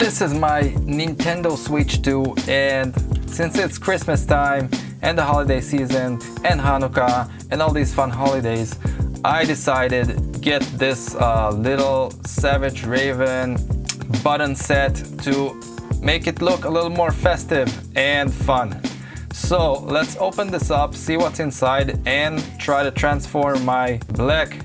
This is my Nintendo Switch 2, and since it's Christmas time and the holiday season and Hanukkah and all these fun holidays, I decided get this little Savage Raven button set to make it look a little more festive and fun. So let's open this up, see what's inside, and try to transform my black,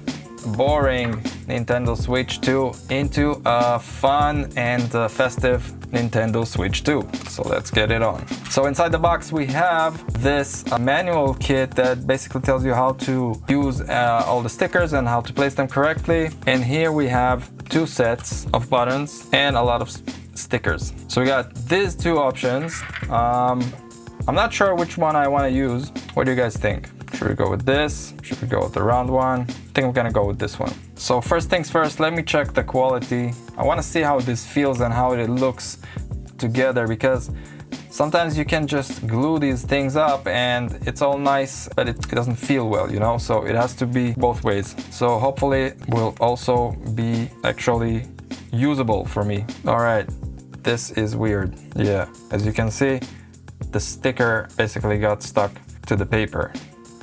boring Nintendo Switch 2 into a fun and festive Nintendo Switch 2. So let's get it on. So inside the box we have this manual kit that basically tells you how to use all the stickers and how to place them correctly. And here we have two sets of buttons and a lot of stickers. So we got these two options. I'm not sure which one I want to use. What do you guys think? Should we go with this? Should we go with the round one? I think I'm gonna go with this one. So first things first, let me check the quality. I want to see how this feels and how it looks together, because sometimes you can just glue these things up and it's all nice, but it doesn't feel well, you know? So it has to be both ways. So hopefully it will also be actually usable for me. All right, this is weird. Yeah, as you can see, the sticker basically got stuck to the paper,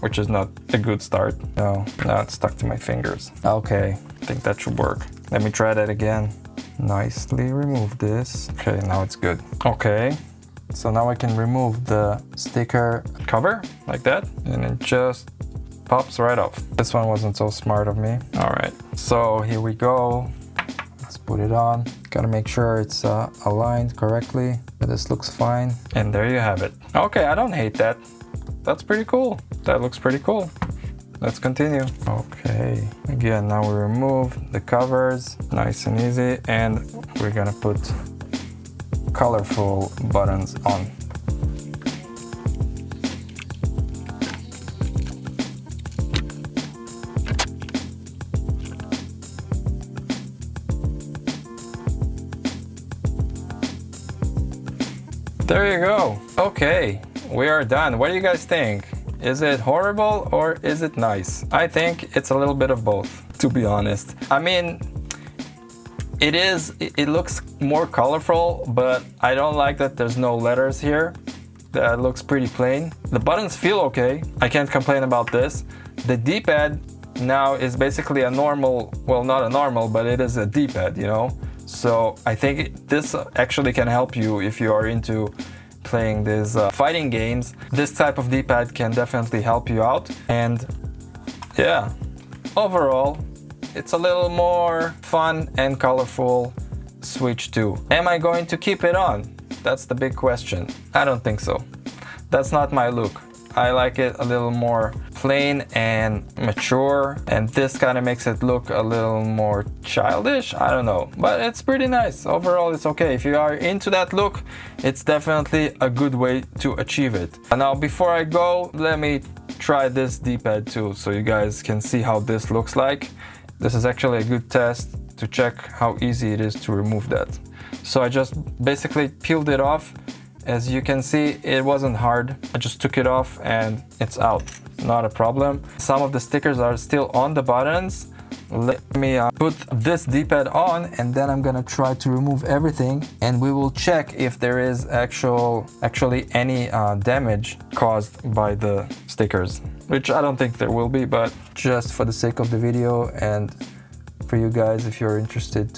which is not a good start. No, now it's stuck to my fingers. Okay, I think that should work. Let me try that again. Nicely remove this. Okay, now it's good. Okay, so now I can remove the sticker cover like that, and it just pops right off. This one wasn't so smart of me. All right, so here we go. Let's put it on. Gotta make sure it's aligned correctly. This looks fine. And there you have it. Okay, I don't hate that. That's pretty cool. That looks pretty cool. Let's continue. Okay, again, now we remove the covers, nice and easy, and we're gonna put colorful buttons on. There you go. Okay, we are done. What do you guys think? Is it horrible or is it nice? I think it's a little bit of both, to be honest. I mean, it looks more colorful, but I don't like that there's no letters here. That looks pretty plain. The buttons feel okay. I can't complain about this. The D-pad now is basically a normal, well, not a normal, but it is a D-pad, you know? So I think this actually can help you if you are into playing these fighting games. This type of D-pad can definitely help you out. And yeah, overall, it's a little more fun and colorful Switch 2. Am I going to keep it on? That's the big question. I don't think so. That's not my look. I like it a little more plain and mature, and this kind of makes it look a little more childish. I don't know, but it's pretty nice. Overall, it's okay. If you are into that look, it's definitely a good way to achieve it. And now, before I go, let me try this D-pad too, so you guys can see how this looks like. This is actually a good test to check how easy it is to remove that. So I just basically peeled it off. As you can see, it wasn't hard. I just took it off and it's out. Not a problem. Some of the stickers are still on the buttons. Let me put this D-pad on, and then I'm gonna try to remove everything, and we will check if there is actually any damage caused by the stickers, which I don't think there will be, but just for the sake of the video and for you guys, if you're interested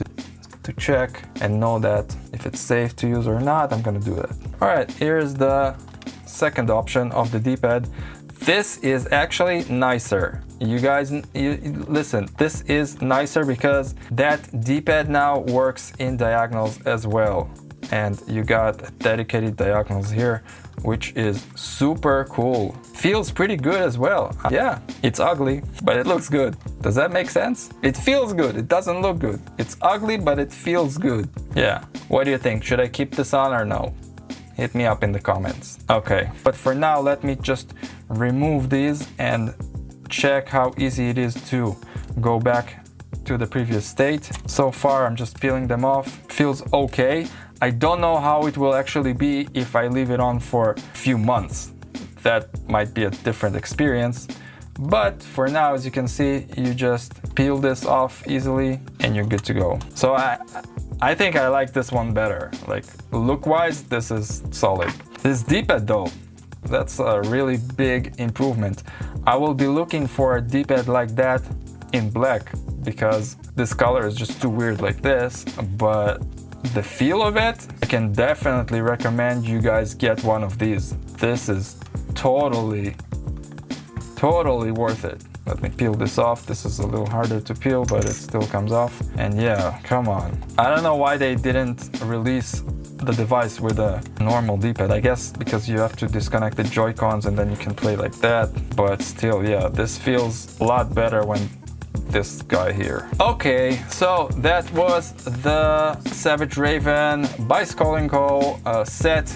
to check and know that if it's safe to use or not, I'm gonna do that. All right, here's the second option of the D-pad. This is actually nicer. You guys, listen, this is nicer because that D-pad now works in diagonals as well. And you got dedicated diagonals here, which is super cool. Feels pretty good as well. Yeah, it's ugly, but it looks good. Does that make sense? It feels good. It doesn't look good. It's ugly, but it feels good. Yeah. What do you think? Should I keep this on or no? Hit me up in the comments. Okay, but for now, let me just remove these and check how easy it is to go back to the previous state. So far, I'm just peeling them off. Feels okay. I don't know how it will actually be if I leave it on for a few months. That might be a different experience. But for now, as you can see, you just peel this off easily and you're good to go. So I think I like this one better. Like look-wise, this is solid. This D-pad though, that's a really big improvement. I will be looking for a D-pad like that in black because this color is just too weird like this, but the feel of it, I can definitely recommend you guys get one of these. This is totally worth it. Let me peel this off. This is a little harder to peel, but it still comes off. And yeah, come on. I don't know why they didn't release the device with a normal D-pad. I guess because you have to disconnect the Joy-Cons and then you can play like that. But still, yeah, this feels a lot better when this guy here. Okay, so that was the Savage Raven by Skull & Co. Set,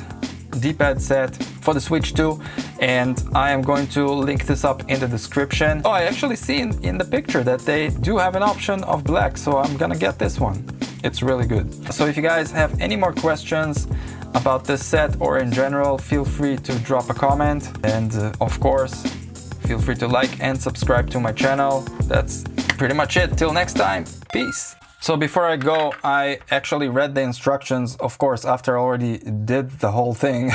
D-pad set for the Switch 2, and I am going to link this up in the description. Oh, I actually see in the picture that they do have an option of black, so I'm gonna get this one. It's really good. So if you guys have any more questions about this set or in general, feel free to drop a comment, and of course, feel free to like and subscribe to my channel. That's pretty much it. Till next time, peace. So before I go, I actually read the instructions, of course, after I already did the whole thing,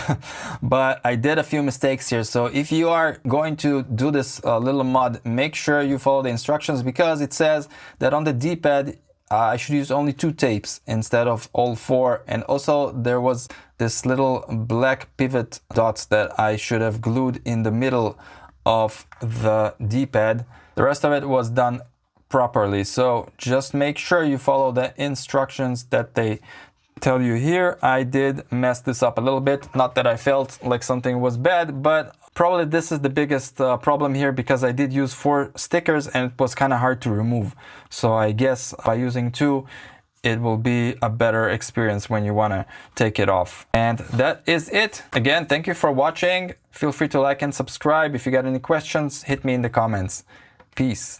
but I did a few mistakes here. So if you are going to do this little mod, make sure you follow the instructions, because it says that on the D-pad, I should use only 2 tapes instead of all 4. And also there was this little black pivot dots that I should have glued in the middle of the D-pad. The rest of it was done properly, so just make sure you follow the instructions that they tell you here. I did mess this up a little bit, not that I felt like something was bad, but probably this is the biggest problem here, because I did use 4 stickers and it was kind of hard to remove. So I guess by using 2, it will be a better experience when you want to take it off. And that is it. Again, thank you for watching. Feel free to like and subscribe. If you got any questions, hit me in the comments. Peace.